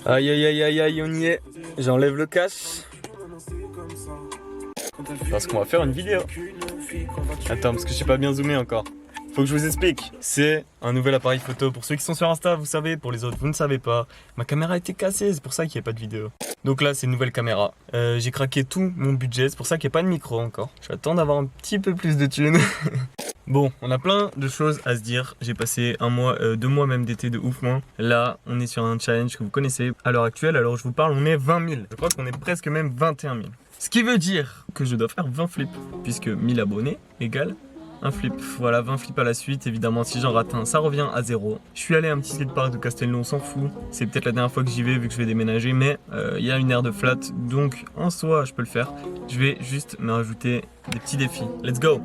Aïe aïe aïe aïe aïe, on y est. J'enlève le cache. Parce qu'on va faire une vidéo. Attends, parce que je suis pas bien zoomé encore. Faut que je vous explique. C'est un nouvel appareil photo. Pour ceux qui sont sur Insta, vous savez. Pour les autres, vous ne savez pas. Ma caméra a été cassée, c'est pour ça qu'il n'y a pas de vidéo. Donc là, c'est une nouvelle caméra. J'ai craqué tout mon budget, c'est pour ça qu'il n'y a pas de micro encore. J'attends d'avoir un petit peu plus de thunes. Bon, on a plein de choses à se dire. J'ai passé un mois, 2 mois même d'été de ouf moi. Là, on est sur un challenge que vous connaissez à l'heure actuelle. Alors je vous parle, on est 20 000. Je crois qu'on est presque même 21 000. Ce qui veut dire que je dois faire 20 flips. Puisque 1000 abonnés égale un flip. Voilà, 20 flips à la suite. Évidemment, si j'en rate un, ça revient à 0. Je suis allé à un petit skatepark de Castelnau, on s'en fout. C'est peut-être la dernière fois que j'y vais vu que je vais déménager. Mais il y a une aire de flat. Donc en soi, je peux le faire. Je vais juste me rajouter des petits défis. Let's go!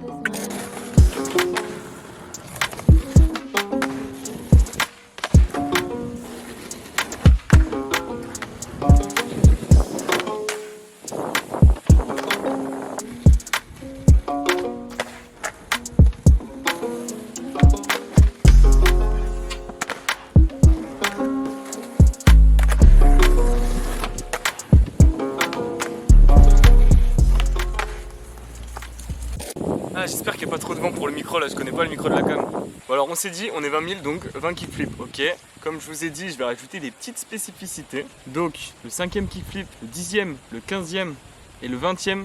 Ah, j'espère qu'il n'y a pas trop de vent pour le micro là, je connais pas le micro de la cam. Bon alors on s'est dit on est 20 000 donc 20 kickflips, ok. Comme je vous ai dit, je vais rajouter des petites spécificités. Donc le 5e kickflip, le 10e, le 15e et le 20e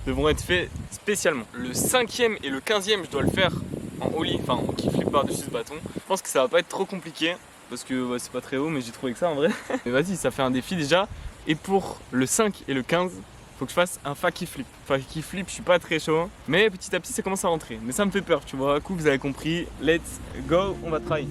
devront être faits spécialement. Le 5e et le 15e je dois le faire en ollie, enfin en kickflip par-dessus ce bâton. Je pense que ça va pas être trop compliqué parce que ouais, c'est pas très haut mais j'ai trouvé que ça en vrai. Mais vas-y, ça fait un défi déjà. Et pour le 5 et le 15, faut que je fasse un faki flip. Faki flip, je suis pas très chaud, mais petit à petit ça commence à rentrer. Mais ça me fait peur, tu vois. Du coup, vous avez compris. Let's go, on va try.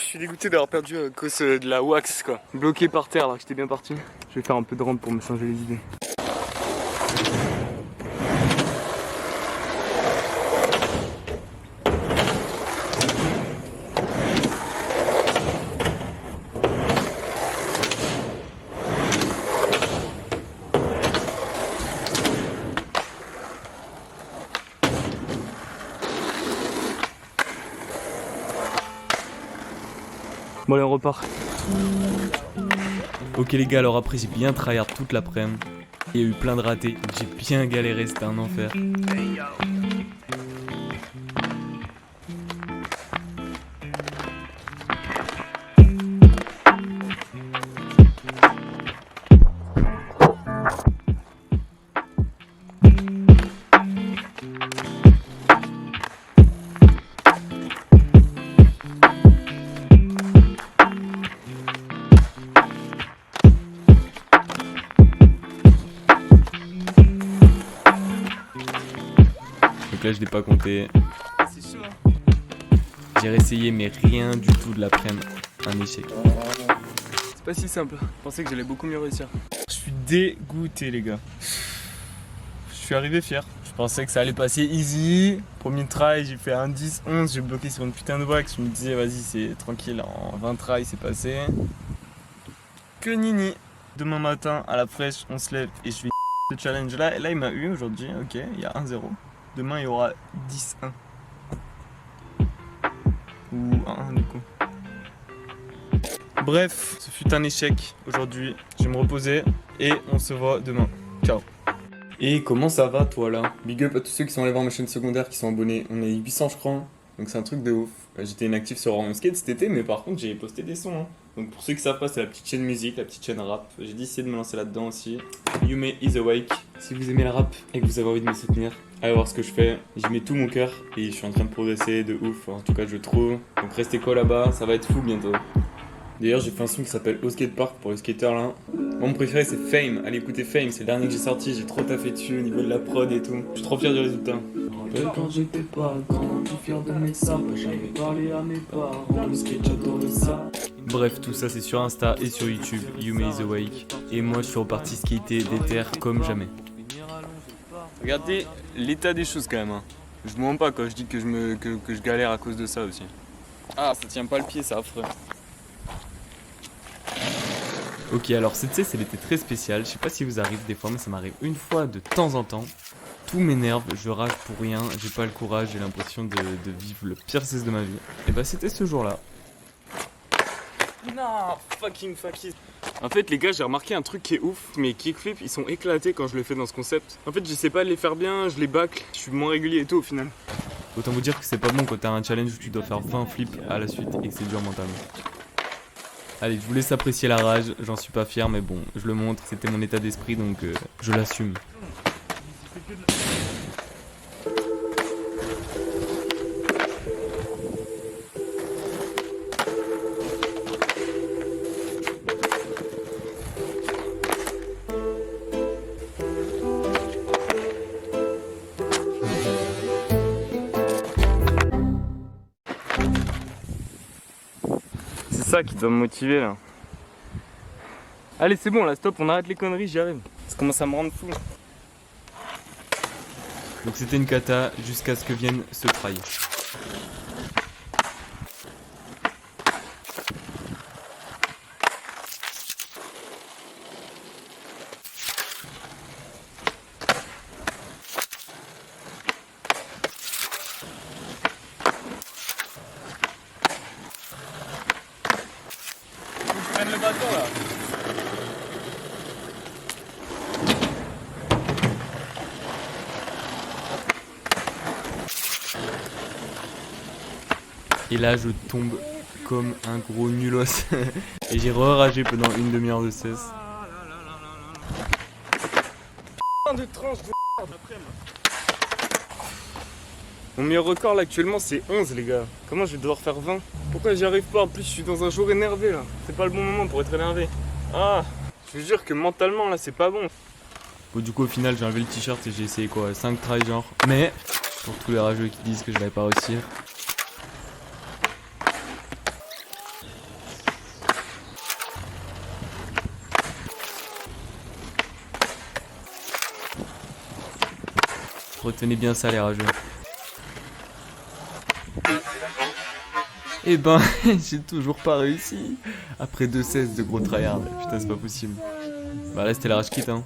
Je suis dégoûté d'avoir perdu à cause de la wax quoi. Bloqué par terre alors que j'étais bien parti. Je vais faire un peu de rampe pour me changer les idées. Bon allez on repart. Ok les gars, alors après j'ai bien tryhard toute l'après-midi. Il y a eu plein de ratés, j'ai bien galéré, c'était un enfer. Donc là je l'ai pas compté. C'est chaud hein. J'ai réessayé mais rien du tout de l'après-midi. Un échec. C'est pas si simple. Je pensais que j'allais beaucoup mieux réussir. Je suis dégoûté les gars. Je suis arrivé fier. Je pensais que ça allait passer easy. Premier try, j'ai fait un 10-11. J'ai bloqué sur une putain de wax. Je me disais vas-y c'est tranquille. En 20 try c'est passé. Que nini. Demain matin à la fraîche on se lève et je vais ce challenge là. Et là il m'a eu aujourd'hui. Ok, il y a 1-0. Demain il y aura 10-1 ou 1-1 du coup. Bref, ce fut un échec aujourd'hui. Je vais me reposer et on se voit demain. Ciao. Et comment ça va toi là? Big up à tous ceux qui sont allés voir ma chaîne secondaire, qui sont abonnés. On est 800 je crois. Donc c'est un truc de ouf. J'étais inactif sur Skate cet été, mais par contre j'ai posté des sons. Hein. Donc pour ceux qui savent pas, c'est la petite chaîne musique, la petite chaîne rap. J'ai décidé de me lancer là-dedans aussi. Yume is awake. Si vous aimez le rap et que vous avez envie de me soutenir, allez voir ce que je fais. J'y mets tout mon cœur et je suis en train de progresser de ouf. En tout cas, je trouve. Donc restez quoi là-bas, ça va être fou bientôt. D'ailleurs, j'ai fait un son qui s'appelle Au Skatepark pour les skateurs là. Mon préféré c'est Fame. Allez écoutez Fame, c'est le dernier que j'ai sorti. J'ai trop taffé dessus au niveau de la prod et tout. Je suis trop fier du résultat. Quand j'étais pas grand, je suis fier de mes sapes. J'avais parlé à mes parents, le skate j'adore ça. Bref, tout ça c'est sur Insta et sur YouTube, Yume is awake. Et moi je suis reparti skater déter comme jamais. Regardez l'état des choses quand même. Hein. Je me mens pas quand je dis que je galère à cause de ça aussi. Ah, ça tient pas le pied, c'est affreux. Ok, alors c'est l'été très spécial. Je sais pas si vous arrive des fois, mais ça m'arrive une fois de temps en temps. Tout m'énerve, je rage pour rien, j'ai pas le courage, j'ai l'impression de vivre le pire cesse de ma vie. Et bah c'était ce jour-là. Non, fucking fuck it. En fait les gars, j'ai remarqué un truc qui est ouf. Mes kickflips ils sont éclatés quand je les fais dans ce concept. En fait j'essaie pas de les faire bien, je les bâcle, je suis moins régulier et tout au final. Autant vous dire que c'est pas bon quand t'as un challenge où tu dois faire 20 flips à la suite et que c'est dur mentalement. Allez, je vous laisse apprécier la rage, j'en suis pas fier mais bon, je le montre, c'était mon état d'esprit donc je l'assume. C'est ça qui doit me motiver là. Allez c'est bon là, stop, on arrête les conneries, j'y arrive. Ça commence à me rendre fou. Donc c'était une cata jusqu'à ce que vienne ce try. Je prenne le bâton là. Et là je tombe comme un gros nulos. Et j'ai re-ragé pendant une demi-heure de cesse. De tranche de après moi. Mon meilleur record là actuellement c'est 11 les gars. Comment je vais devoir faire 20? Pourquoi j'y arrive pas? En plus je suis dans un jour énervé là. C'est pas le bon moment pour être énervé. Ah, je vous jure que mentalement là c'est pas bon. Bon du coup au final j'ai enlevé le t-shirt et j'ai essayé quoi 5 tries genre. Mais pour tous les rageux qui disent que je vais pas réussir. Retenez bien ça les rageux. Eh ben, j'ai toujours pas réussi. Après 2-16 de gros tryhard. Putain, c'est pas possible. Bah là, c'était la rage quitte, hein.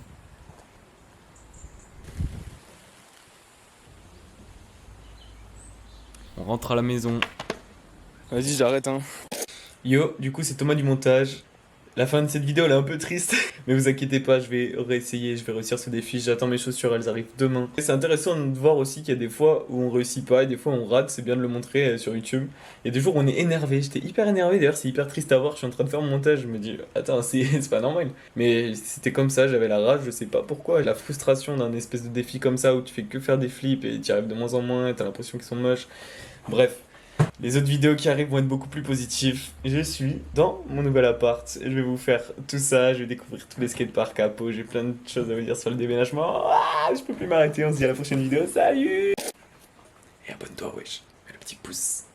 On rentre à la maison. Vas-y, j'arrête, hein. Yo, du coup, c'est Thomas du montage. La fin de cette vidéo elle est un peu triste, mais vous inquiétez pas, je vais réessayer, je vais réussir ce défi, j'attends mes chaussures, elles arrivent demain. C'est intéressant de voir aussi qu'il y a des fois où on réussit pas et des fois on rate, c'est bien de le montrer sur YouTube. Il y a des jours où on est énervé, j'étais hyper énervé, d'ailleurs c'est hyper triste à voir, je suis en train de faire mon montage, je me dis attends c'est pas normal. Mais c'était comme ça, j'avais la rage, je sais pas pourquoi, la frustration d'un espèce de défi comme ça où tu fais que faire des flips et tu arrives de moins en moins, t'as l'impression qu'ils sont moches. Bref. Les autres vidéos qui arrivent vont être beaucoup plus positives. Je suis dans mon nouvel appart. Je vais vous faire tout ça. Je vais découvrir tous les skateparks à Pau. J'ai plein de choses à vous dire sur le déménagement. Ah, je peux plus m'arrêter. On se dit à la prochaine vidéo. Salut! Et abonne-toi, wesh. Mets le petit pouce.